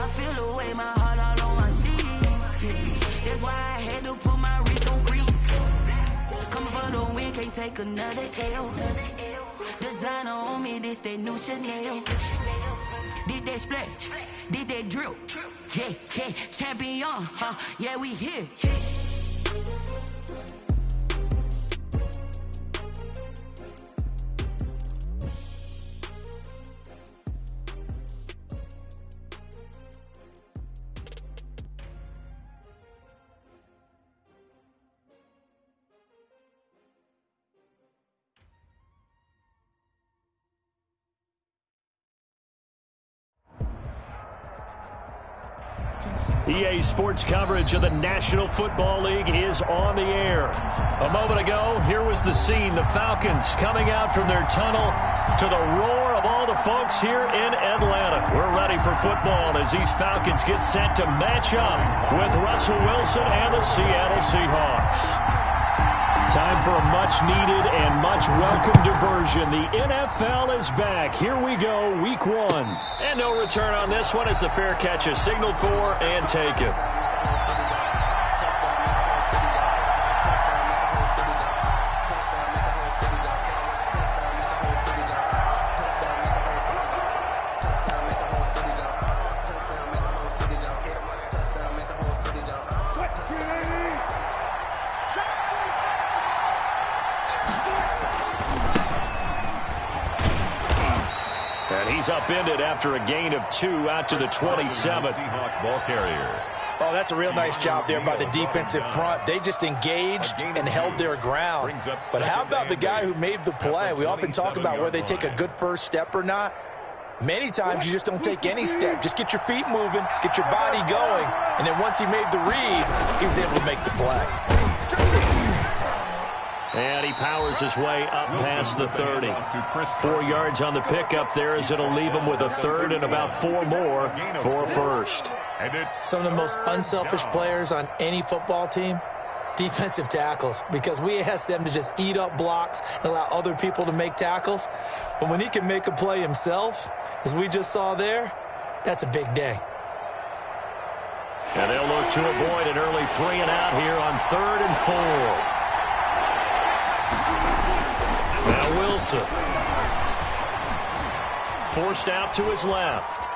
feel the way, my heart all on my sleeve. That's why I had to put my wrist on freeze. Coming for the win, can't take another L. Designer on me, this that new Chanel. This that splash, this that drill. Yeah, yeah, champion, yeah, we here. EA Sports coverage of the National Football League is on the air. A moment ago, here was the scene. The Falcons coming out from their tunnel to the roar of all the folks here in Atlanta. We're ready for football as these Falcons get set to match up with Russell Wilson and the Seattle Seahawks. Time for a much-needed and much-welcome diversion. The NFL is back. Here we go, Week 1. And no return on this one as the fair catch is signaled for and taken. He's upended after a gain of 2 out to the 27. Seahawks ball carrier. Oh, that's a real nice job there by the defensive front. They just engaged and held their ground. But how about the guy who made the play? We often talk about whether they take a good first step or not. Many times you just don't take any step. Just get your feet moving, get your body going. And then once he made the read, he was able to make the play. And he powers his way up past the 30. 4 yards on the pickup there as it'll leave him with a third and about 4 more for a first. Some of the most unselfish players on any football team, defensive tackles, because we ask them to just eat up blocks and allow other people to make tackles. But when he can make a play himself, as we just saw there, that's a big day. And they'll look to avoid an early 3 and out here on 3rd and 4. Now Wilson. Forced out to his left.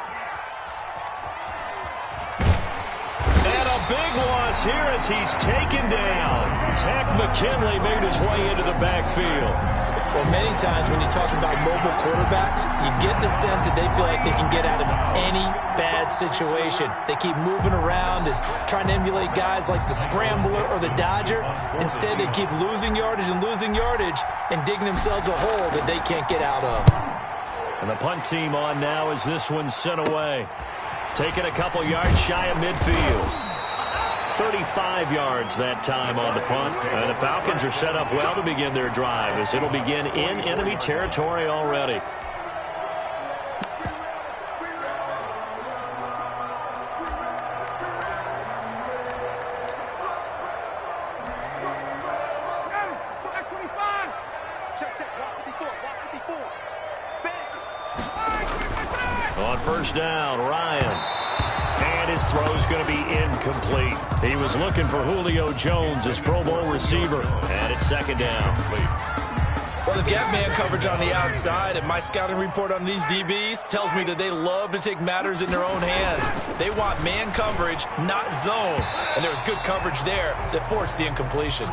And a big loss here as he's taken down. Tech McKinley made his way into the backfield. Well, many times when you talk about mobile quarterbacks, you get the sense that they feel like they can get out of any bad situation. They keep moving around and trying to emulate guys like the Scrambler or the Dodger. Instead, they keep losing yardage and digging themselves a hole that they can't get out of. And the punt team on now as this one's sent away. Taking a couple yards shy of midfield. 35 yards that time on the punt. And the Falcons are set up well to begin their drive as it'll begin in enemy territory already. On first down, Ryan. And his throw's going to be incomplete. He was looking for Julio Jones, his Pro Bowl receiver. And it's second down. Well, they've got man coverage on the outside, and my scouting report on these DBs tells me that they love to take matters in their own hands. They want man coverage, not zone. And there was good coverage there that forced the incompletion.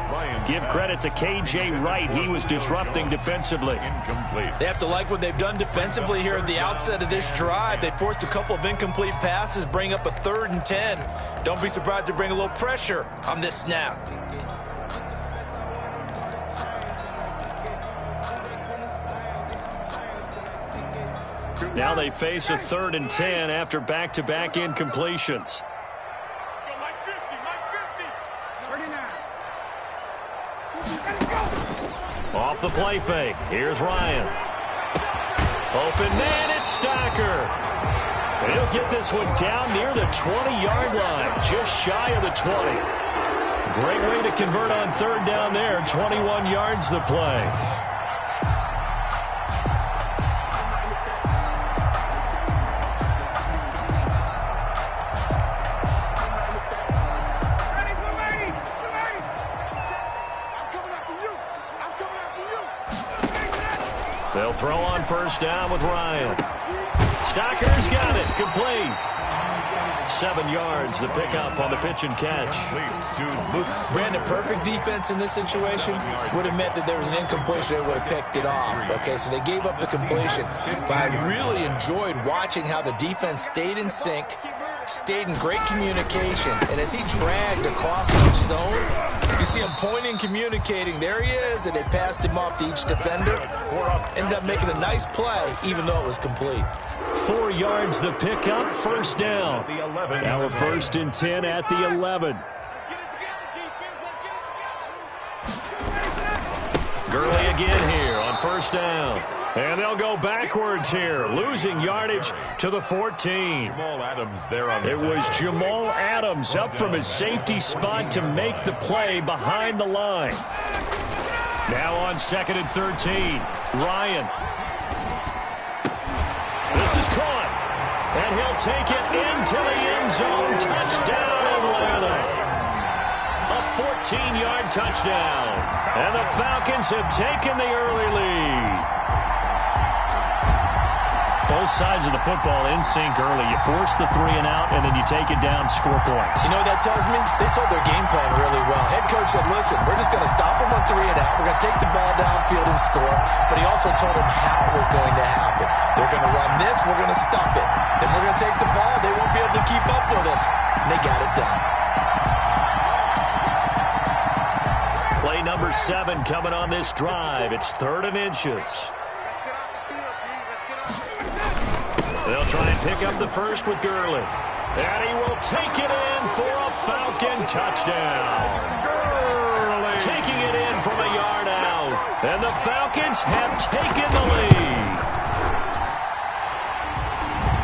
Give credit to K.J. Wright. He was disrupting defensively. Incomplete. They have to like what they've done defensively here at the outset of this drive. They forced a couple of incomplete passes, bring up a 3rd and 10. Don't be surprised to bring a little pressure on this snap. Now they face a 3rd and 10 after back-to-back incompletions. Off the play fake. Here's Ryan. Open man, it's Stacker. And he'll get this one down near the 20-yard line, just shy of the 20. Great way to convert on 3rd down there. 21 yards the play. throw on first down with Ryan. Stocker's got it. Complete. 7 yards, the pickup on the pitch and catch. Brandon, perfect defense in this situation would have meant that there was an incompletion. They would have picked it off. Okay, so they gave up the completion. But I really enjoyed watching how the defense stayed in sync, stayed in great communication. And as he dragged across each zone, you see him pointing, communicating. There he is, and they passed him off to each defender. Ended up making a nice play, even though it was complete. 4 yards the pickup, first down. Now a 1st and 10 at the 11. Gurley again here on first down. And they'll go backwards here, losing yardage to the 14. Jamal Adams there on the It was Jamal Adams up from his safety spot to make the play behind the line. Now on 2nd and 13, Ryan. This is caught, and he'll take it into the end zone. Touchdown, Atlanta. A 14-yard touchdown, and the Falcons have taken the early lead. Both sides of the football in sync early. You force the 3 and out, and then you take it down, score points. You know what that tells me? They saw their game plan really well. Head coach said, listen, we're just going to stop them on 3 and out. We're going to take the ball downfield and score. But he also told them how it was going to happen. They're going to run this. We're going to stop it. Then we're going to take the ball. They won't be able to keep up with us. And they got it done. Play number 7 coming on this drive. It's 3rd and inches. They'll try and pick up the first with Gurley. And he will take it in for a Falcon touchdown. Gurley taking it in from a yard out. And the Falcons have taken the lead.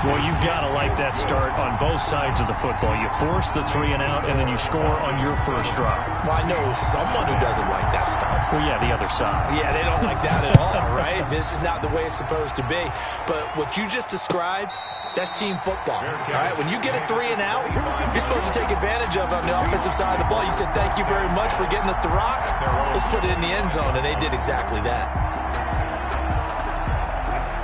Well, you've got to like that start on both sides of the football. You force the 3 and out, and then you score on your first drive. Well, I know someone who doesn't like that start. Well, yeah, the other side. Yeah, they don't like that at all, right? This is not the way it's supposed to be. But what you just described, that's team football, all right? When you get a 3 and out, you're supposed to take advantage of it on the offensive side of the ball. You said, thank you very much for getting us the rock. Let's put it in the end zone, and they did exactly that.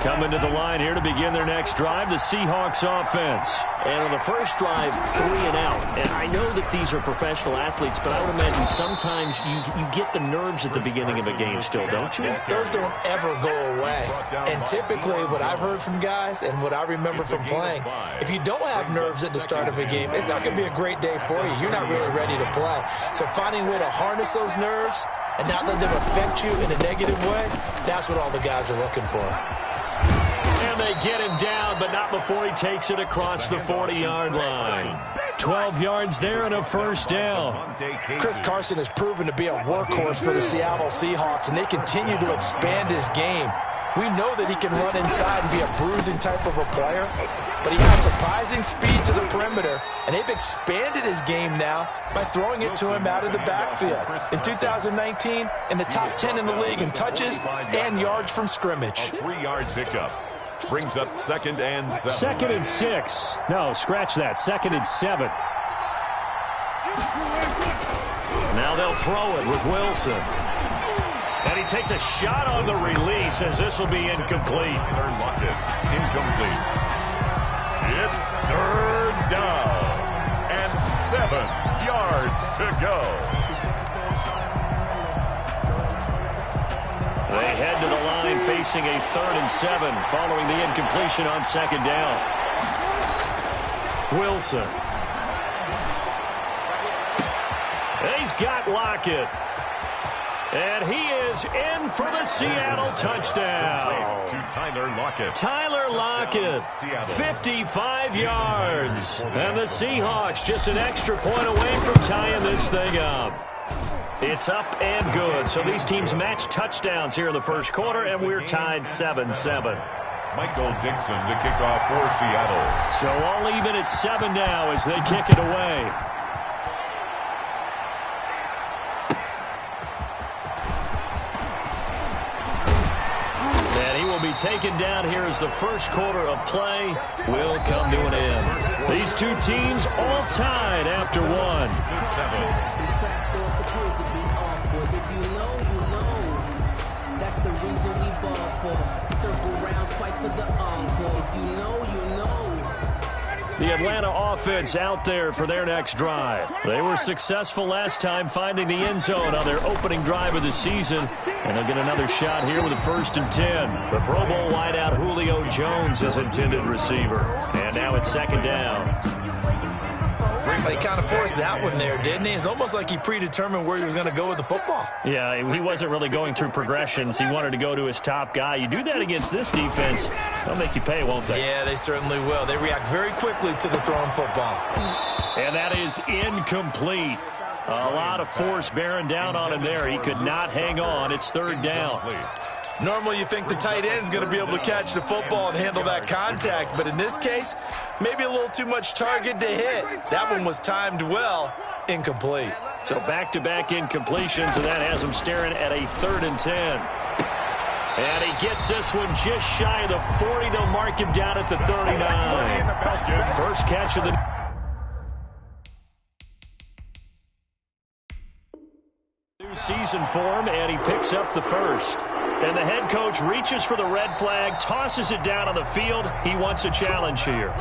Coming to the line here to begin their next drive, the Seahawks offense. And on the first drive, 3 and out. And I know that these are professional athletes, but I would imagine sometimes you get the nerves at the beginning of a game still, don't you? Those don't ever go away. And typically what I've heard from guys and what I remember from playing, if you don't have nerves at the start of a game, it's not going to be a great day for you. You're not really ready to play. So finding a way to harness those nerves and not let them affect you in a negative way, that's what all the guys are looking for. And they get him down, but not before he takes it across the 40-yard line. 12 yards there and a first down. Chris Carson has proven to be a workhorse for the Seattle Seahawks, and they continue to expand his game. We know that he can run inside and be a bruising type of a player, but he has surprising speed to the perimeter, and they've expanded his game now by throwing it to him out of the backfield. In 2019, in the top 10 in the league in touches and yards from scrimmage. A 3-yard pickup. Brings up 2nd and 7. 2nd and 6. No, scratch that. 2nd and 7. Now they'll throw it with Wilson. And he takes a shot on the release as this will be incomplete. Incomplete. It's 3rd down and 7 yards to go. They head to the line facing a 3rd and 7 following the incompletion on 2nd down. Wilson. And he's got Lockett. And he is in for the Seattle touchdown. To Tyler Lockett. Tyler Lockett, 55 yards. And the Seahawks just an extra point away from tying this thing up. It's up and good. So these teams match touchdowns here in the first quarter, and we're tied 7-7. Michael Dixon to kick off for Seattle. So all even at 7 now as they kick it away. And he will be taken down here as the first quarter of play will come to an end. These two teams all tied after 1. reason we ball for. Circle round twice for the encore. If you know, you know. The Atlanta offense out there for their next drive. They were successful last time finding the end zone on their opening drive of the season, and they'll get another shot here with a 1st and 10. The Pro Bowl wideout Julio Jones is intended receiver, and now it's 2nd down. He kind of forced that one there, didn't he? It's almost like he predetermined where he was going to go with the football. Yeah, he wasn't really going through progressions. He wanted to go to his top guy. You do that against this defense, they'll make you pay, won't they? Yeah, they certainly will. They react very quickly to the thrown football. And that is incomplete. A lot of force bearing down on him there. He could not hang on. It's 3rd down. Normally you think the tight end's going to be able to catch the football and handle that contact, but in this case, maybe a little too much target to hit. That one was timed well, incomplete. So back-to-back incompletions, and that has him staring at a 3rd and 10. And he gets this one just shy of the 40. They'll mark him down at the 39. First catch of the new season for him, and he picks up the first. And the head coach reaches for the red flag, tosses it down on the field. He wants a challenge here.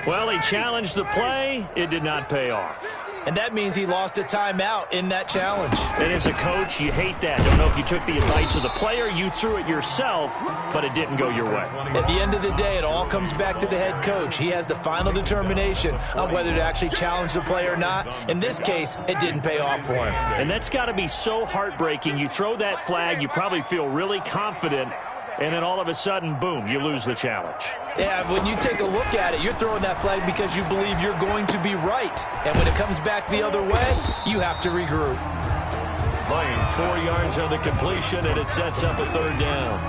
Well, he challenged the play. It did not pay off. And that means he lost a timeout in that challenge. And as a coach, you hate that. Don't know if you took the advice of the player, you threw it yourself, but it didn't go your way. At the end of the day, it all comes back to the head coach. He has the final determination on whether to actually challenge the play or not. In this case, it didn't pay off for him. And that's got to be so heartbreaking. You throw that flag, you probably feel really confident, and then all of a sudden, boom, you lose the challenge. Yeah, when you take a look at it, you're throwing that flag because you believe you're going to be right. And when it comes back the other way, you have to regroup. Lane, 4 yards on the completion, and it sets up a 3rd down.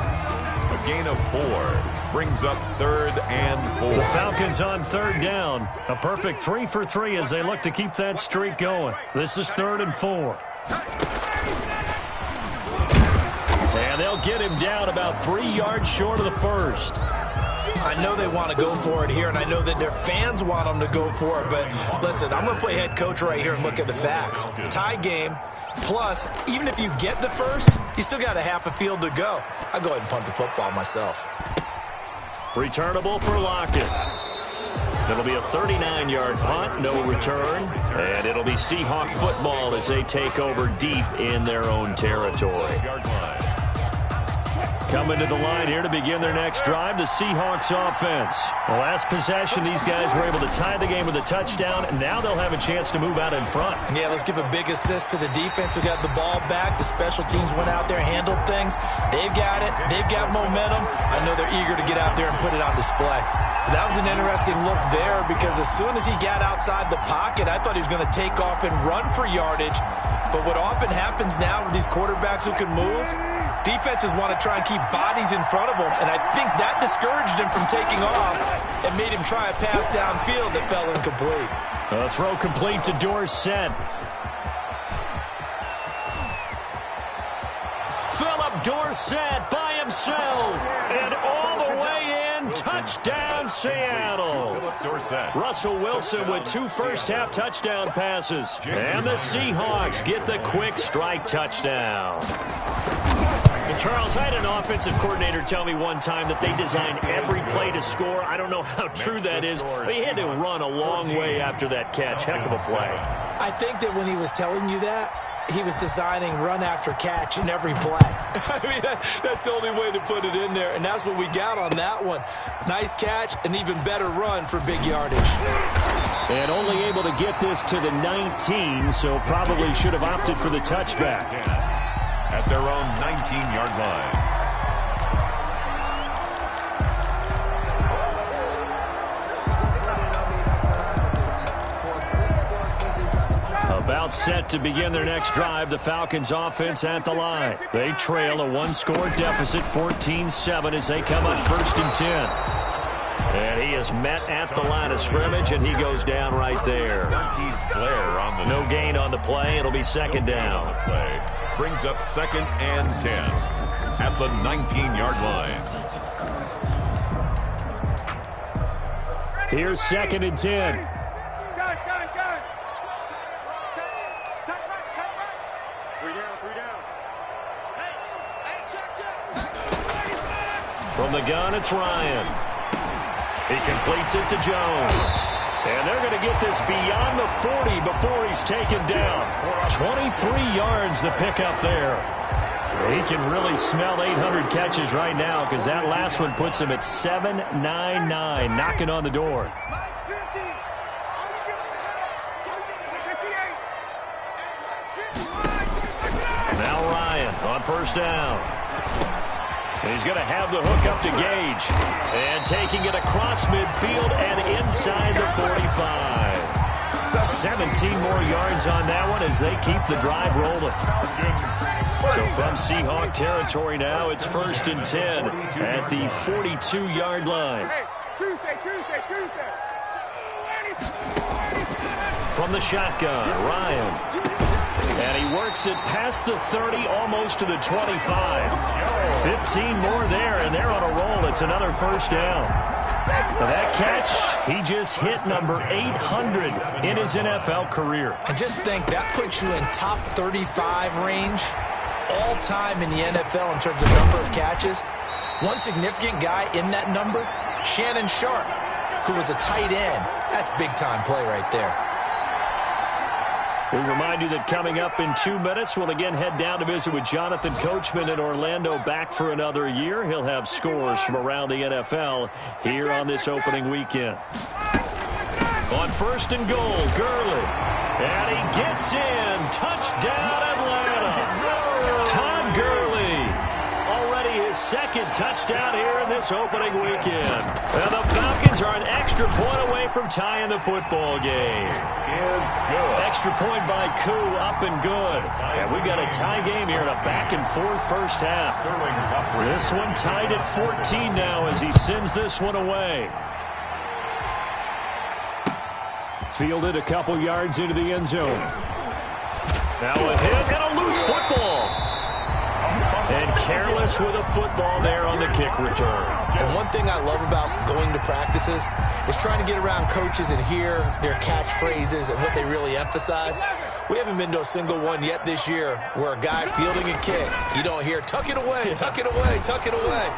A gain of 4 brings up 3rd and 4. The Falcons on 3rd down. A perfect 3 for 3 as they look to keep that streak going. This is 3rd and 4. And they'll get him down about 3 yards short of the first. I know they want to go for it here, and I know that their fans want them to go for it, but listen, I'm going to play head coach right here and look at the facts. Tie game, plus, even if you get the first, you still got a half a field to go. I'll go ahead and punt the football myself. Returnable for Lockett. It'll be a 39-yard punt, no return, and it'll be Seahawk football as they take over deep in their own territory. Coming to the line here to begin their next drive, the Seahawks offense. The last possession, these guys were able to tie the game with a touchdown, and now they'll have a chance to move out in front. Yeah, let's give a big assist to the defense who got the ball back. The special teams went out there and handled things. They've got it. They've got momentum. I know they're eager to get out there and put it on display. That was an interesting look there because as soon as he got outside the pocket, I thought he was going to take off and run for yardage. But what often happens now with these quarterbacks who can move, defenses want to try and keep bodies in front of them, and I think that discouraged him from taking off and made him try a pass downfield that fell incomplete. A throw complete to Dorsett. Philip Dorsett by himself, and all the way in, touchdown Seattle. Russell Wilson with 2 first-half touchdown passes, and the Seahawks get the quick strike touchdown. And Charles, I had an offensive coordinator tell me one time that they design every play to score. I don't know how true that is, but he had to run a long way after that catch. Heck of a play. I think that when he was telling you that, he was designing run after catch in every play. I mean, that's the only way to put it in there, and that's what we got on that one. Nice catch, an even better run for big yardage. And only able to get this to the 19, so probably should have opted for the touchback. At their own 19-yard line. About set to begin their next drive, the Falcons offense at the line. They trail a 1-score deficit, 14-7 as they come up 1st and 10. And he is met at the line of scrimmage, and he goes down right there. No gain on the play. It'll be 2nd down. Brings up 2nd and 10 at the 19-yard line. Here's 2nd and 10. From the gun, it's Ryan. He completes it to Jones. And they're going to get this beyond the 40 before he's taken down. 23 yards the pickup there. He can really smell 800 catches right now because that last one puts him at 799, knocking on the door. Now Ryan on first down. He's going to have the hook up to Gage. And taking it across midfield and inside the 45. 17 more yards on that one as they keep the drive rolling. So from Seahawk territory now, it's 1st and 10 at the 42-yard line. From the shotgun, Ryan. And he works it past the 30, almost to the 25. 15 more there, and they're on a roll. It's another first down. Now that catch, he just hit number 800 in his NFL career. And just think, that puts you in top 35 range all time in the NFL in terms of number of catches. One significant guy in that number, Shannon Sharp, who was a tight end. That's big-time play right there. We remind you that coming up in 2 minutes, we'll again head down to visit with Jonathan Coachman in Orlando, back for another year. He'll have scores from around the NFL here on this opening weekend. On 1st and goal, Gurley. And he gets in. Touchdown, Atlanta. Todd Gurley. Already his second touchdown here in this opening weekend. And the Falcons are an extra point away from tying the football game. Extra point by Koo, up and good. And we've got a tie game here in a back-and-forth first half. This one tied at 14 now as he sends this one away. Fielded a couple yards into the end zone. Now a hit and a loose football. And careless with a football there on the kick return. And one thing I love about going to practices is trying to get around coaches and hear their catchphrases and what they really emphasize. We haven't been to a single one yet this year where a guy fielding a kick, you don't hear, tuck it away, tuck it away, tuck it away.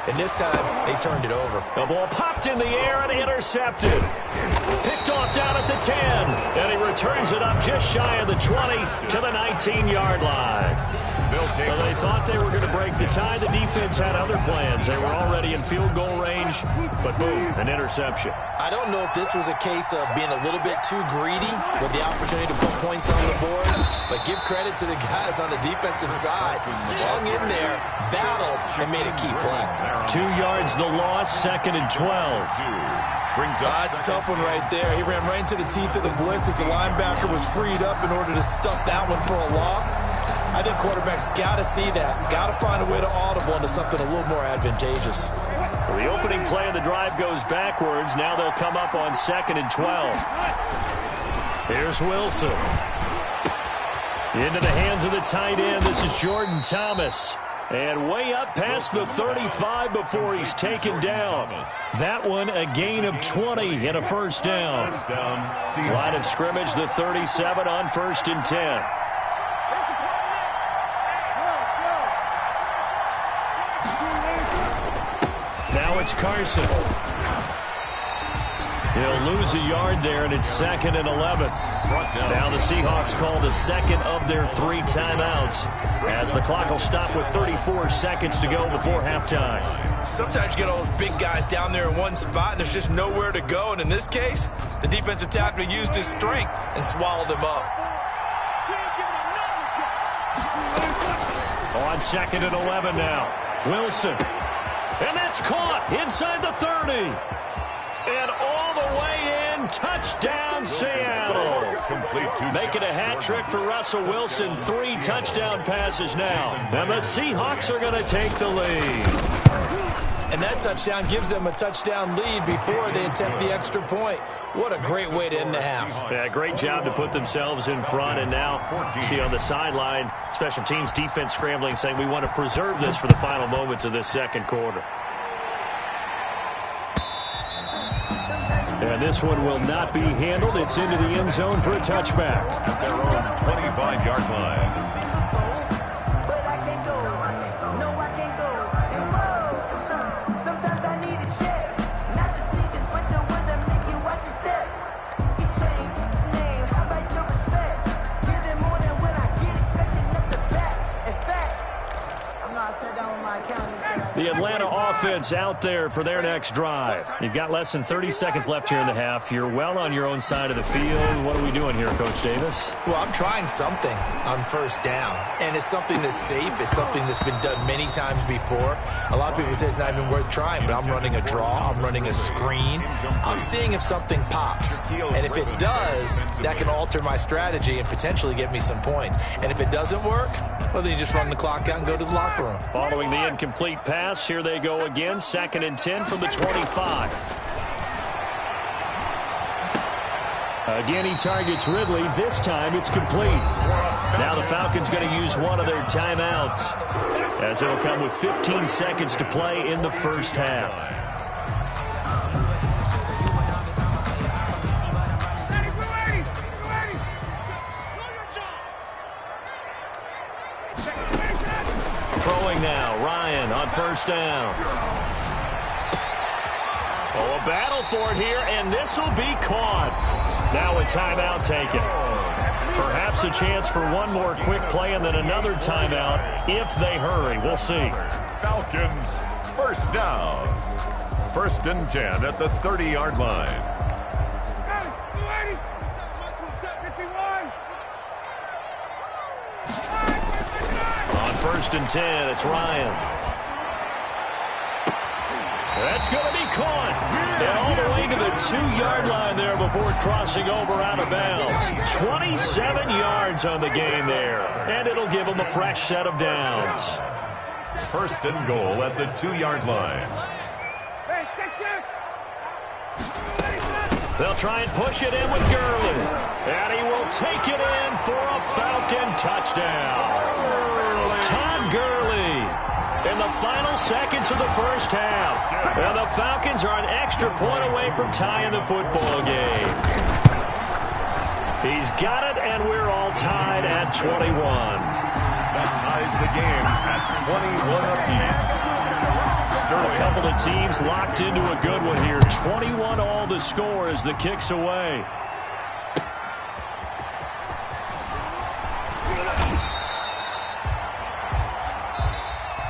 And this time, they turned it over. The ball popped in the air and intercepted. Picked off down at the 10. And he returns it up just shy of the 20 to the 19-yard line. Well, they thought they were going to break the tie. The defense had other plans. They were already in field goal range, but boom, an interception. I don't know if this was a case of being a little bit too greedy with the opportunity to put points on the board, but give credit to the guys on the defensive side. Hung in there, battled, and made a key play. 2 yards the loss, 2nd and 12. That's a tough one right there. He ran right into the teeth of the blitz as the linebacker was freed up in order to stuff that one for a loss. I think quarterbacks got to see that. Got to find a way to audible into something a little more advantageous. So the opening play of the drive goes backwards. Now they'll come up on 2nd and 12. Here's Wilson. Into the hands of the tight end. This is Jordan Thomas. And way up past the 35 before he's taken down. That one a gain of 20 and a first down. Line of scrimmage, the 37 on 1st and 10. Now it's Carson. He'll lose a yard there, and it's 2nd and 11. Now the Seahawks call the second of their 3 timeouts as the clock will stop with 34 seconds to go before halftime. Sometimes you get all those big guys down there in one spot, and there's just nowhere to go. And in this case, the defensive tackle used his strength and swallowed him up. On 2nd and 11 now. Wilson. And that's caught inside the 30. And all the way in, touchdown Seattle. Making a hat trick for Russell Wilson. 3 touchdown passes now. And the Seahawks are going to take the lead. And that touchdown gives them a touchdown lead before they attempt the extra point. What a great way to end the half. Yeah, great job to put themselves in front. And now, see on the sideline, special teams defense scrambling, saying we want to preserve this for the final moments of this second quarter. And this one will not be handled. It's into the end zone for a touchback. At their own 25-yard line. The Atlanta offense out there for their next drive. You've got less than 30 seconds left here in the half. You're well on your own side of the field. What are we doing here, Coach Davis? Well, I'm trying something on first down, and it's something that's safe. It's something that's been done many times before. A lot of people say it's not even worth trying, but I'm running a draw. I'm running a screen. I'm seeing if something pops, and if it does, that can alter my strategy and potentially get me some points. And if it doesn't work, well, then you just run the clock out and go to the locker room. Following the incomplete pass, here they go again. 2nd and 10 from the 25. Again, he targets Ridley. This time it's complete. Now the Falcons going to use one of their timeouts, as it'll come with 15 seconds to play in the first half. Throwing now, Ryan on first down. Oh, a battle for it here, and this will be caught. Now a timeout taken. Perhaps a chance for one more quick play and then another timeout if they hurry. We'll see. Falcons, first down. 1st and 10 at the 30-yard line. On 1st and 10, it's Ryan. That's going to be caught. And all the way to the 2-yard line there before crossing over out of bounds. 27 yards on the game there. And it'll give them a fresh set of downs. 1st and goal at the 2-yard line. They'll try and push it in with Gurley. And he will take it in for a Falcon touchdown. Todd Gurley in the final seconds of the first half. And the Falcons are an extra point away from tying the football game. He's got it, and we're all tied at 21. That ties the game at 21 apiece. A couple of teams locked into a good one here. 21 all the score as the kick's away.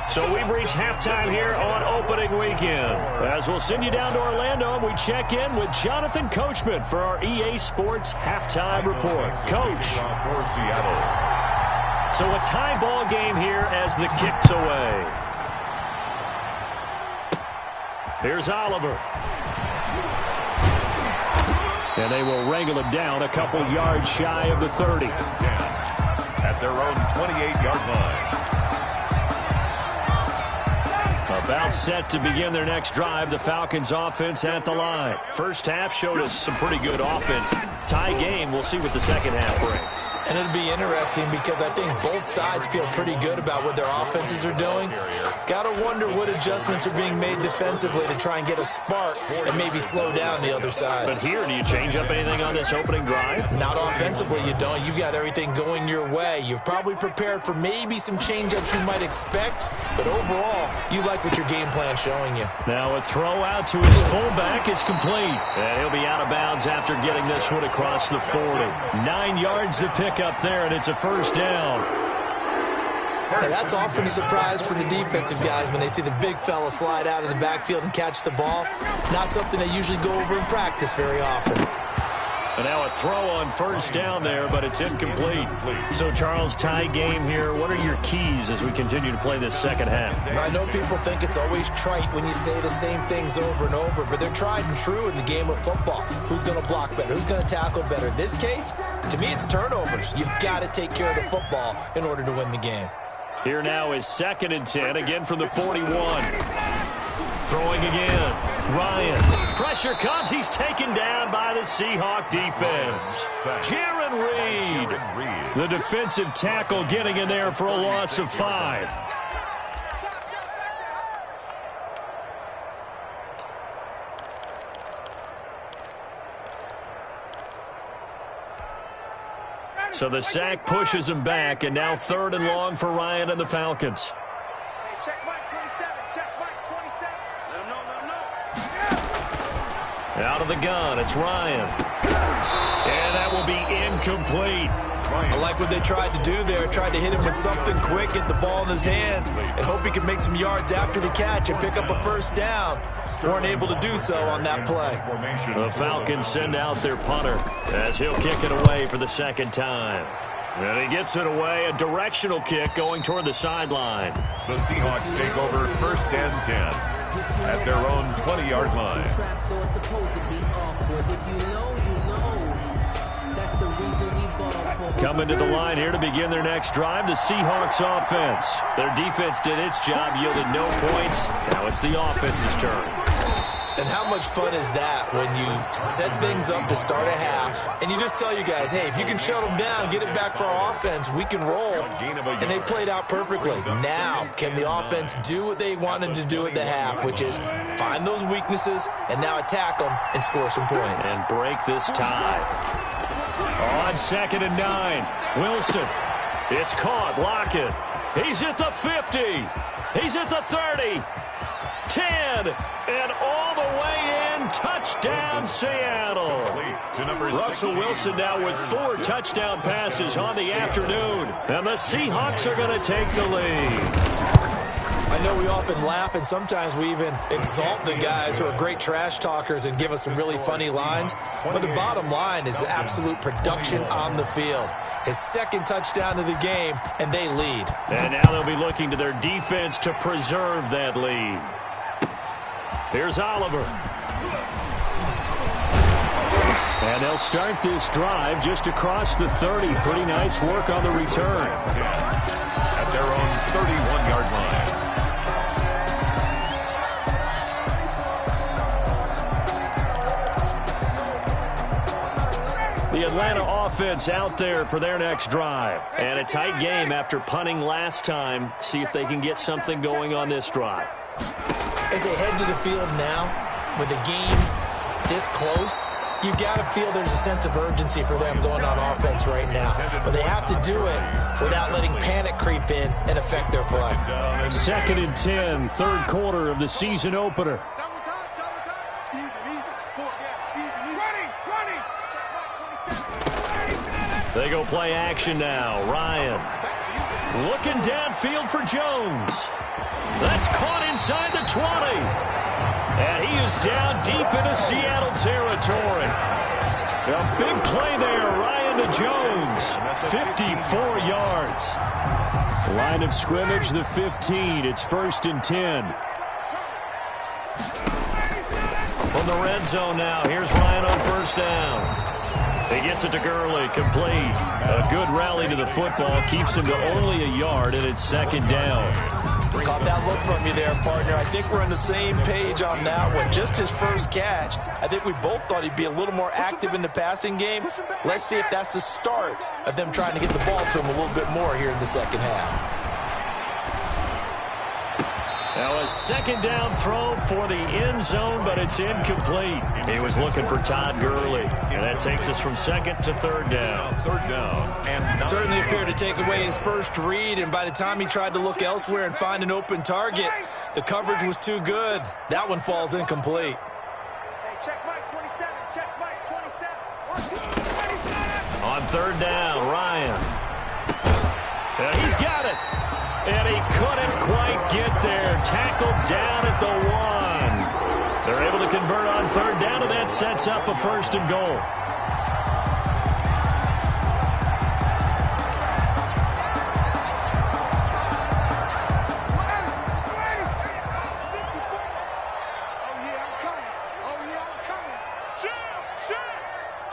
So we've reached halftime here on opening weekend. As we'll send you down to Orlando, and we check in with Jonathan Coachman for our EA Sports Halftime Report. Coach. For Seattle. So a tie ball game here as the kick's away. Here's Oliver. And they will wrangle it down a couple yards shy of the 30. At their own 28-yard line. About set to begin their next drive, the Falcons offense at the line. First half showed us some pretty good offense. Tie game, we'll see what the second half brings. And it'll be interesting because I think both sides feel pretty good about what their offenses are doing. Got to wonder what adjustments are being made defensively to try and get a spark and maybe slow down the other side. But here, do you change up anything on this opening drive? Not offensively, you don't. You've got everything going your way. You've probably prepared for maybe some change-ups you might expect, but overall, you like what your game plan's showing you. Now a throw out to his fullback is complete. And he'll be out of bounds after getting this one across the 40. 9 yards to pick up there, and it's a first down. And that's often a surprise for the defensive guys when they see the big fella slide out of the backfield and catch the ball. Not something they usually go over in practice very often. And now a throw on first down there, but it's incomplete. So, Charles, tie game here. What are your keys as we continue to play this second half? I know people think it's always trite when you say the same things over and over, but they're tried and true in the game of football. Who's going to block better? Who's going to tackle better? In this case, to me, it's turnovers. You've got to take care of the football in order to win the game. Here now is 2nd and 10, again from the 41. Throwing again. Ryan. Pressure comes. He's taken down by the Seahawk defense. Jaron Reed. The defensive tackle getting in there for a loss of 5. So the sack pushes him back, and now 3rd and long for Ryan and the Falcons. Check Mike 27. Check Mike 27. Let him know. Let him know. Out of the gun, it's Ryan. And that will be incomplete. I like what they tried to do there. Tried to hit him with something quick, get the ball in his hands, and hope he could make some yards after the catch and pick up a first down. Weren't able to do so on that play. The Falcons send out their punter as he'll kick it away for the second time. And he gets it away, a directional kick going toward the sideline. The Seahawks take over 1st and 10 at their own 20-yard line. Coming to the line here to begin their next drive, the Seahawks offense. Their defense did its job, yielded no points. Now it's the offense's turn. And how much fun is that when you set things up to start a half and you just tell you guys, hey, if you can shut them down, get it back for our offense, we can roll. And they played out perfectly. Now, can the offense do what they wanted to do at the half, which is find those weaknesses and now attack them and score some points. And break this tie. On 2nd and 9, Wilson. It's caught, Lockett. He's at the 50. He's at the 30. 10, and all the way in, touchdown Seattle. Russell Wilson now with 4 touchdown passes on the afternoon, and the Seahawks are going to take the lead. I know we often laugh, and sometimes we even exalt the guys who are great trash talkers and give us some really funny lines, but the bottom line is absolute production on the field. His 2nd touchdown of the game, and they lead. And now they'll be looking to their defense to preserve that lead. Here's Oliver. And they'll start this drive just across the 30. Pretty nice work on the return. At their own 31-yard line. The Atlanta offense out there for their next drive. And a tight game after punting last time. See if they can get something going on this drive. As they head to the field now, with the game this close, you've got to feel there's a sense of urgency for them going on offense right now. But they have to do it without letting panic creep in and affect their play. 2nd and 10, 3rd quarter of the season opener. They go play action now. Ryan looking downfield for Jones. That's caught inside the 20. And he is down deep into Seattle territory. A big play there, Ryan to Jones. 54 yards. Line of scrimmage, the 15. It's 1st and 10. From the red zone now, here's Ryan on 1st down. He gets it to Gurley, complete. A good rally to the football, keeps him to only a yard, and it's 2nd down. Caught that look from you there, partner. I think we're on the same page on that one. Just his first catch. I think we both thought he'd be a little more active in the passing game. Let's see if that's the start of them trying to get the ball to him a little bit more here in the second half. Now a 2nd down throw for the end zone, but it's incomplete. He was looking for Todd Gurley, and that takes us from 2nd to 3rd down. 3rd down. And certainly appeared to take away his first read, and by the time he tried to look elsewhere and find an open target, the coverage was too good. That one falls incomplete. Hey, check Mike 27. Check Mike 27. On 3rd down, Ryan. Yeah, he's got it. And he couldn't quite get there. Tackled down at the 1. They're able to convert on 3rd down, and that sets up a 1st and goal.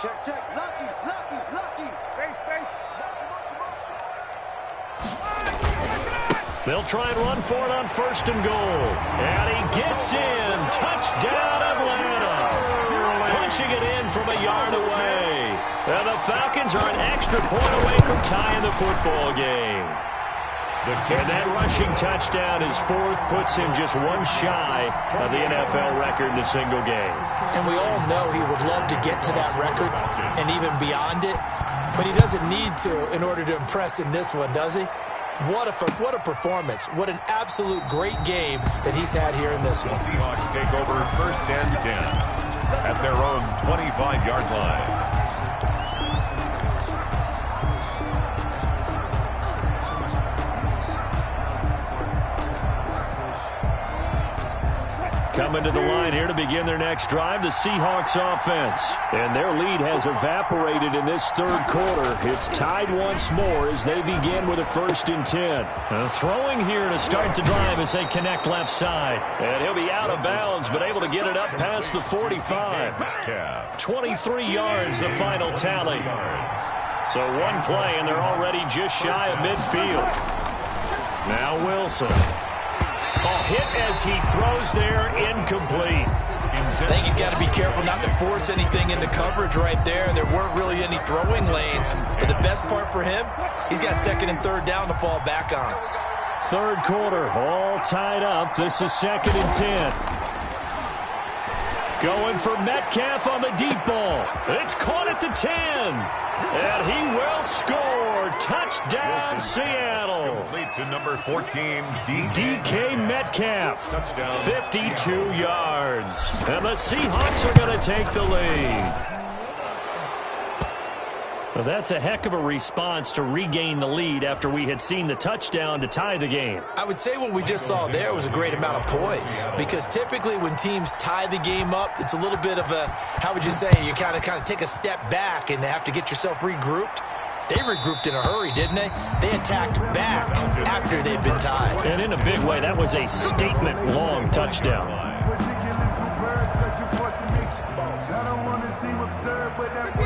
Check. Lucky. Base. They'll try and run for it on 1st and goal. And he gets in. Touchdown, Atlanta. Punching it in from a yard away. And the Falcons are an extra point away from tying the football game. And that rushing touchdown, his 4th, puts him just one shy of the NFL record in a single game. And we all know he would love to get to that record and even beyond it. But he doesn't need to in order to impress in this one, does he? What a performance. What an absolute great game that he's had here in this one. The Seahawks take over 1st and 10 at their own 25-yard line. Coming to the line here to begin their next drive, the Seahawks offense. And their lead has evaporated in this third quarter. It's tied once more as they begin with a 1st and 10. Throwing here to start the drive as they connect left side. And he'll be out of bounds, but able to get it up past the 45. 23 yards, the final tally. So one play, and they're already just shy of midfield. Now Wilson. Hit as he throws there, incomplete. I think he's got to be careful not to force anything into coverage right there. There weren't really any throwing lanes. But the best part for him, he's got 2nd and 3rd down to fall back on. Third quarter, all tied up. This is 2nd and 10. Going for Metcalf on the deep ball. It's caught at the 10. And he will score. Touchdown, Seattle. Complete to number 14, DK Metcalf. Touchdown, 52 yards. And the Seahawks are going to take the lead. Well, that's a heck of a response to regain the lead after we had seen the touchdown to tie the game. I would say what we just saw there was a great amount of poise, because typically when teams tie the game up, it's a little bit of a, how would you say, you kind of take a step back and have to get yourself regrouped. They regrouped in a hurry, didn't they? They attacked back after they'd been tied. And in a big way, that was a statement-long touchdown.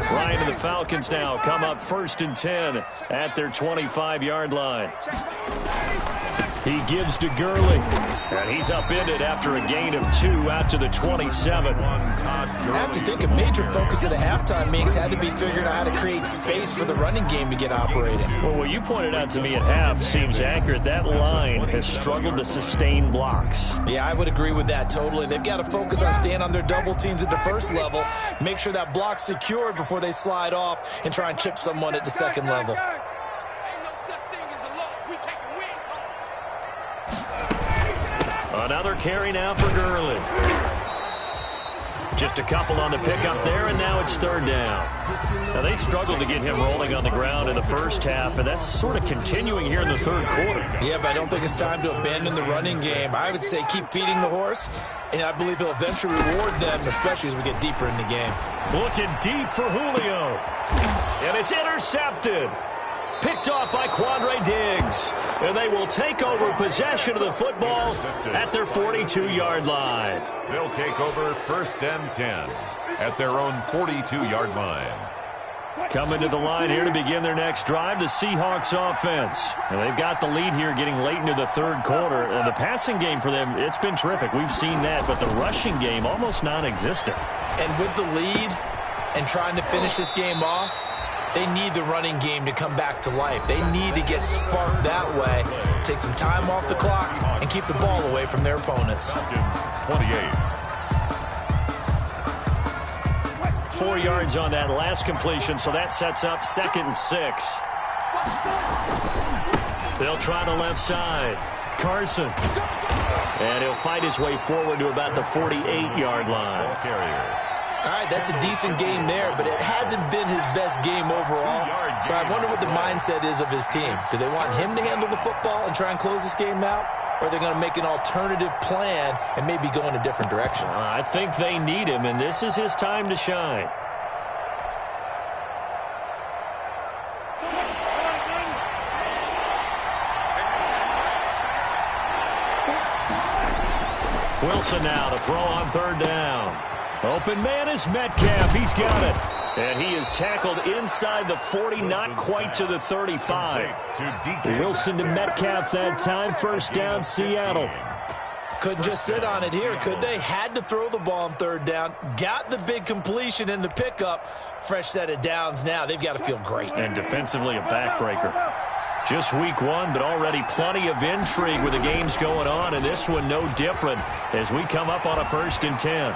Ryan and the Falcons now come up 1st and 10 at their 25-yard line. He gives to Gurley, and he's upended after a gain of 2 out to the 27. I have to think a major focus at the halftime meetings had to be figuring out how to create space for the running game to get operating. Well, what you pointed out to me at half seems accurate. That line has struggled to sustain blocks. Yeah, I would agree with that totally. They've got to focus on staying on their double teams at the first level, make sure that block's secured before they slide off and try and chip someone at the second level. Another carry now for Gurley. Just a couple on the pickup there, and now it's 3rd down. Now, they struggled to get him rolling on the ground in the first half, and that's sort of continuing here in the 3rd quarter. Yeah, but I don't think it's time to abandon the running game. I would say keep feeding the horse, and I believe he'll eventually reward them, especially as we get deeper in the game. Looking deep for Julio. And it's intercepted. Picked off by Quandre Diggs. And they will take over possession of the football at their 42-yard line. They'll take over 1st and 10 at their own 42-yard line. Coming to the line here to begin their next drive, the Seahawks offense. And they've got the lead here getting late into the 3rd quarter. And the passing game for them, it's been terrific. We've seen that, but the rushing game almost non-existent. And with the lead and trying to finish this game off, they need the running game to come back to life. They need to get sparked that way, take some time off the clock, and keep the ball away from their opponents. 28. 4 yards on that last completion, so that sets up 2nd and 6. They'll try the left side. Carson. And he'll fight his way forward to about the 48-yard line. All right, that's a decent game there, but it hasn't been his best game overall. So I wonder what the mindset is of his team. Do they want him to handle the football and try and close this game out? Or are they going to make an alternative plan and maybe go in a different direction? I think they need him, and this is his time to shine. Wilson now to throw on 3rd down. Open man is Metcalf. He's got it. And he is tackled inside the 40, not quite to the 35. Wilson to Metcalf that time. 1st down, Seattle. Couldn't just sit on it here, could they? Had to throw the ball on 3rd down. Got the big completion in the pickup. Fresh set of downs now. They've got to feel great. And defensively a backbreaker. Just week 1, but already plenty of intrigue with the games going on. And this one no different as we come up on a 1st and 10.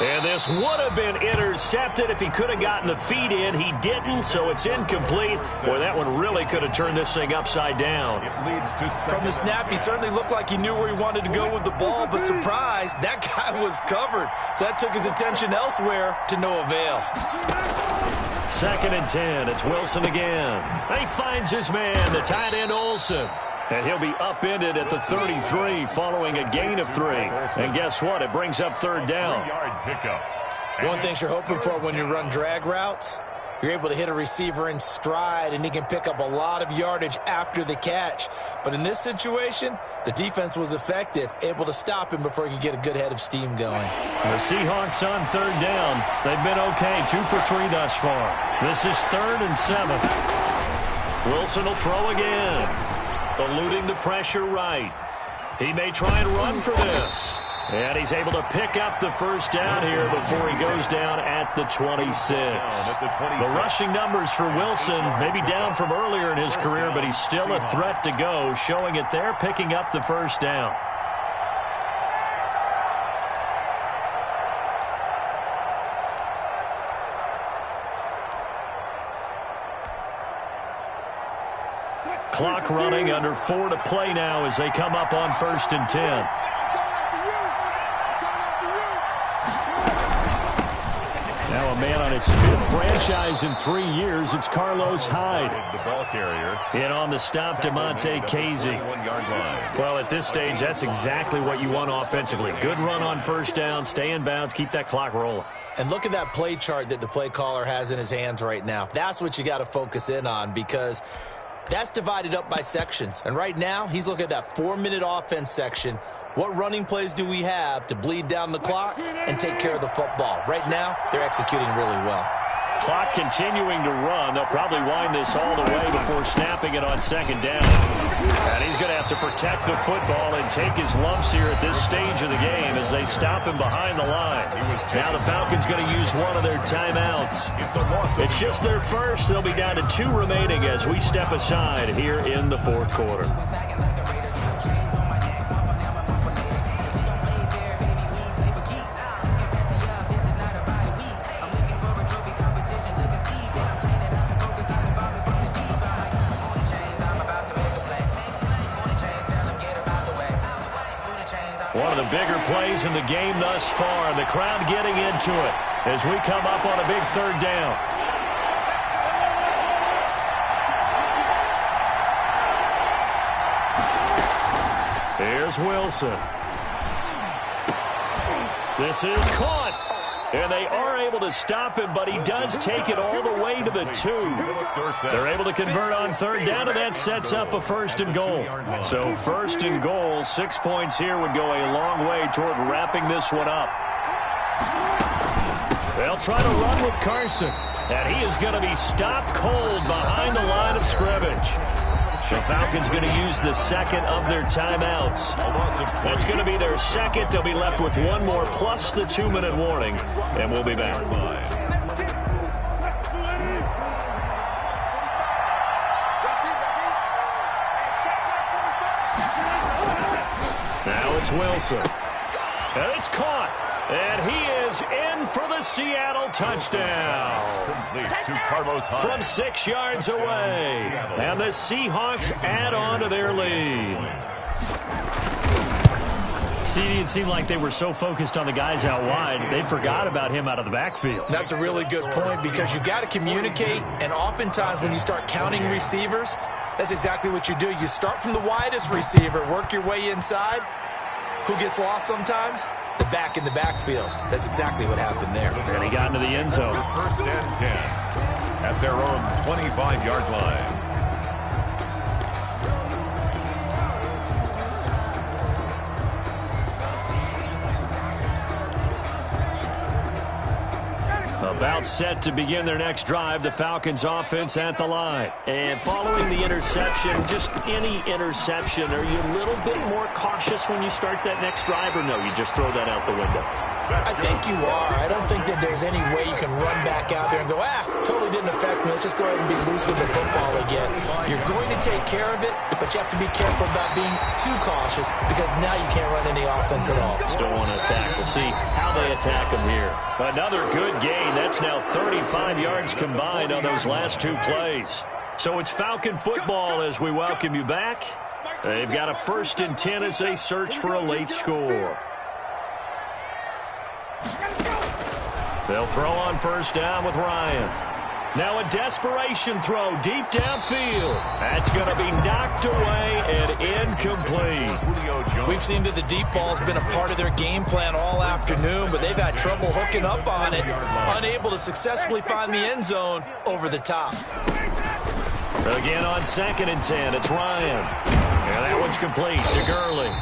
And this would have been intercepted if he could have gotten the feet in. He didn't, so it's incomplete. Boy, that one really could have turned this thing upside down. From the snap, he certainly looked like he knew where he wanted to go with the ball, but surprise, that guy was covered. So that took his attention elsewhere to no avail. 2nd and 10. It's Wilson again. He finds his man, the tight end Olsen. And he'll be upended at the 33 following a gain of 3. And guess what? It brings up third down. One thing you're hoping for when you run drag routes, you're able to hit a receiver in stride, and he can pick up a lot of yardage after the catch. But in this situation, the defense was effective, able to stop him before he could get a good head of steam going. The Seahawks on third down. They've been okay, 2 for 3 thus far. This is 3rd and 7. Wilson will throw again. Eluding the pressure right. He may try and run for this. And he's able to pick up the first down here before he goes down at the 26. The rushing numbers for Wilson maybe down from earlier in his career, but he's still a threat to go, showing it there, picking up the first down. Clock running, under 4 to play now as they come up on 1st and 10. Now a man on his 5th franchise in 3 years. It's Carlos Hyde. The ball carrier. And on the stop, DeMonte Casey. Well, at this stage, that's exactly what you want offensively. Good run on first down, stay in bounds, keep that clock rolling. And look at that play chart that the play caller has in his hands right now. That's what you got to focus in on, because that's divided up by sections. And right now, he's looking at that 4-minute offense section. What running plays do we have to bleed down the clock and take care of the football? Right now, they're executing really well. Clock continuing to run. They'll probably wind this all the way before snapping it on 2nd down. And he's going to have to protect the football and take his lumps here at this stage of the game as they stop him behind the line. Now the Falcons going to use one of their timeouts. It's just their first. They'll be down to 2 remaining as we step aside here in the 4th quarter. One of the bigger plays in the game thus far. The crowd getting into it as we come up on a big 3rd down. Here's Wilson. This is caught. And they are able to stop him, but he does take it all the way to the 2. They're able to convert on 3rd down, and that sets up a 1st and goal. So 1st and goal, 6 points here would go a long way toward wrapping this one up. They'll try to run with Carson, and he is going to be stopped cold behind the line of scrimmage. The Falcons going to use the 2nd of their timeouts. That's going to be their 2nd. They'll be left with 1 more plus the 2-minute warning, and we'll be back. Now it's Wilson. And it's caught. And he is in for the Seattle touchdown. From 6 yards away. And the Seahawks add on to their lead. See, it seemed like they were so focused on the guys out wide, they forgot about him out of the backfield. That's a really good point, because you got to communicate, and oftentimes when you start counting receivers, that's exactly what you do. You start from the widest receiver, work your way inside. Who gets lost sometimes? The back in the backfield. That's exactly what happened there. And he got into the end zone. 1st and 10 at their own 25-yard line. About set to begin their next drive, the Falcons offense at the line. And following the interception, just any interception, are you a little bit more cautious when you start that next drive, or no, you just throw that out the window? I think you are. I don't think that there's any way you can run back out there and go, totally didn't affect me. Let's just go ahead and be loose with the football again. You're going to take care of it, but you have to be careful about being too cautious, because now you can't run any offense at all. Still want to attack. We'll see how they attack them here. Another good gain. That's now 35 yards combined on those last 2 plays. So it's Falcon football as we welcome you back. They've got a 1st and 10 as they search for a late score. They'll throw on 1st down with Ryan. Now a desperation throw deep downfield. That's going to be knocked away and incomplete. We've seen that the deep ball's been a part of their game plan all afternoon, but they've had trouble hooking up on it, unable to successfully find the end zone over the top. Again on 2nd and 10, it's Ryan. And that one's complete to Gurley.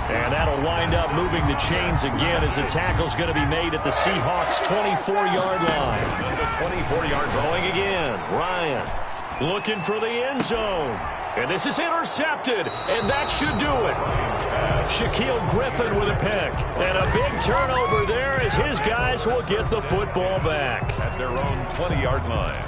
And that'll wind up moving the chains again as the tackle's going to be made at the Seahawks' 24-yard line. 24-yard throwing again. Ryan looking for the end zone. And this is intercepted, and that should do it. Shaquille Griffin with a pick. And a big turnover there as his guys will get the football back. At their own 20-yard line.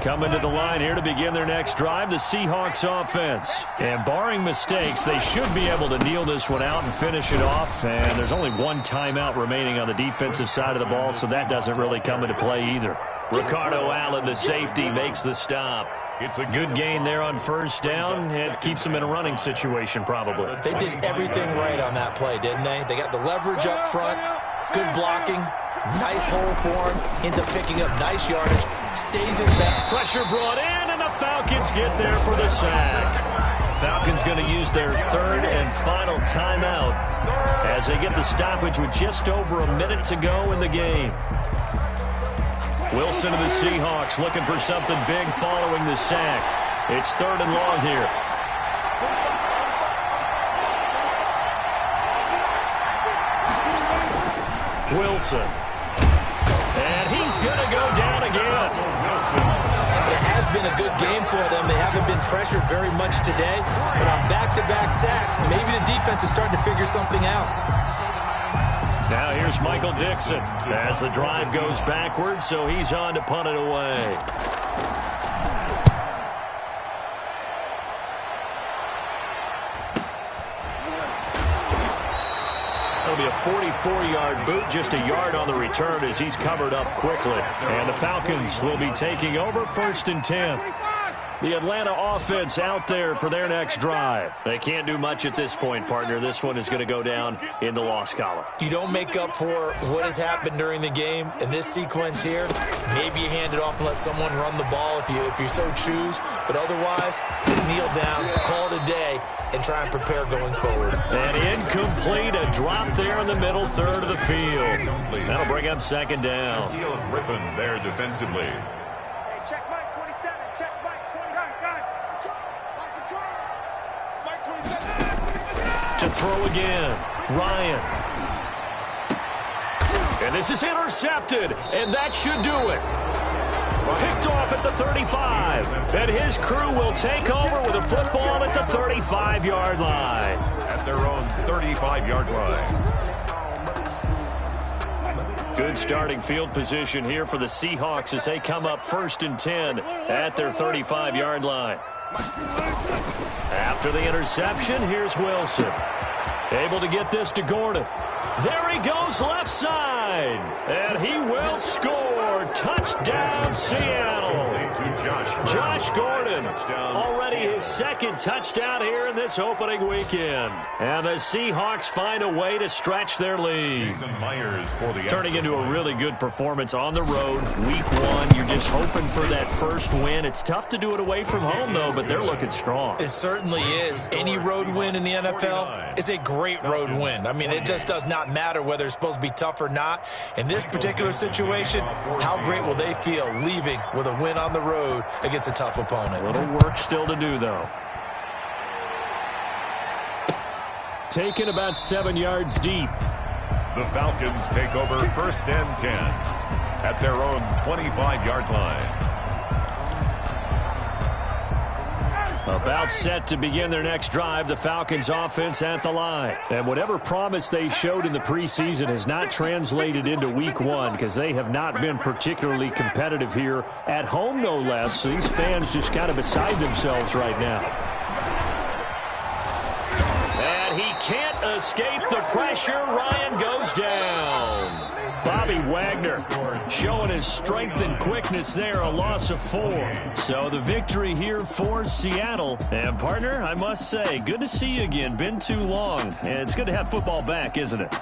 Coming to the line here to begin their next drive, the Seahawks offense. And barring mistakes, they should be able to kneel this one out and finish it off. And there's only one timeout remaining on the defensive side of the ball, so that doesn't really come into play either. Ricardo Allen, the safety, makes the stop. It's a good gain there on first down. It keeps them in a running situation probably. They did everything right on that play, didn't they? They got the leverage up front, good blocking, nice hole for him, ends up picking up nice yardage. Stays in back. Pressure brought in, and the Falcons get there for the sack. Falcons going to use their third and final timeout as they get the stoppage with just over a minute to go in the game. Wilson of the Seahawks looking for something big following the sack. It's 3rd and long here. Wilson. And he's going to go down again. It has been a good game for them. They haven't been pressured very much today. But on back-to-back sacks, maybe the defense is starting to figure something out. Now here's Michael Dixon as the drive goes backwards, so he's on to punt it away. It'll be a 44-yard boot, just a yard on the return as he's covered up quickly. And the Falcons will be taking over 1st and 10. The Atlanta offense out there for their next drive. They can't do much at this point, partner. This one is going to go down in the loss column. You don't make up for what has happened during the game in this sequence here. Maybe you hand it off and let someone run the ball if you so choose. But otherwise, just kneel down, call it a day, and try and prepare going forward. And incomplete, a drop there in the middle third of the field. That'll bring up 2nd down. Shaquille Griffin there defensively. Hey, check Mike 27. Check Mike 27. Mike 27. To throw again, Ryan. And this is intercepted, and that should do it. Picked off at the 35, and his crew will take over with a football at the 35-yard line. At their own 35-yard line. Good starting field position here for the Seahawks as they come up 1st and 10 at their 35-yard line. After the interception, here's Wilson. Able to get this to Gordon. There he goes left side, and he will score. Touchdown, Seattle. Josh Gordon, already his 2nd touchdown here in this opening weekend. And the Seahawks find a way to stretch their lead. Turning into a really good performance on the road. Week 1, you're just hoping for that first win. It's tough to do it away from home, though, but they're looking strong. It certainly is. Any road win in the NFL is a great road win. I mean, it just does not matter whether it's supposed to be tough or not. In this particular situation, how great will they feel leaving with a win on the road against a tough opponent? A little work still to do, though. Taken about 7 yards deep. The Falcons take over 1st and 10 at their own 25-yard line. About set to begin their next drive, the Falcons offense at the line. And whatever promise they showed in the preseason has not translated into week 1 because they have not been particularly competitive here at home, no less. So these fans just kind of beside themselves right now. And he can't escape the pressure. Ryan goes down. Bobby Wagner showing his strength and quickness there, a loss of 4. So the victory here for Seattle. And, partner, I must say, good to see you again. Been too long. And it's good to have football back, isn't it?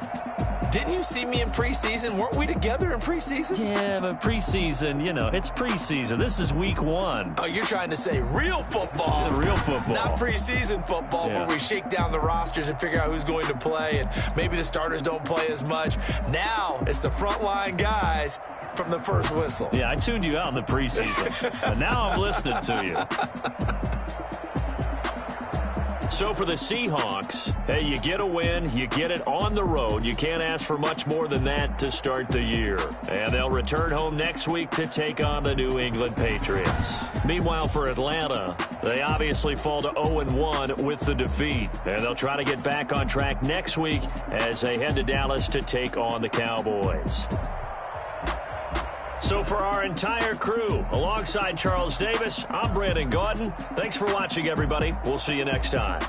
Didn't you see me in preseason? Weren't we together in preseason? Yeah, but preseason, you know, it's preseason. This is week 1. Oh, you're trying to say real football. Yeah, real football. Not preseason football where we shake down the rosters and figure out who's going to play, and maybe the starters don't play as much. Now it's the frontline guys from the first whistle. Yeah, I tuned you out in the preseason, but now I'm listening to you. So for the Seahawks, hey, you get a win, you get it on the road. You can't ask for much more than that to start the year. And they'll return home next week to take on the New England Patriots. Meanwhile, for Atlanta, they obviously fall to 0-1 with the defeat. And they'll try to get back on track next week as they head to Dallas to take on the Cowboys. So for our entire crew, alongside Charles Davis, I'm Brandon Gaudin. Thanks for watching, everybody. We'll see you next time.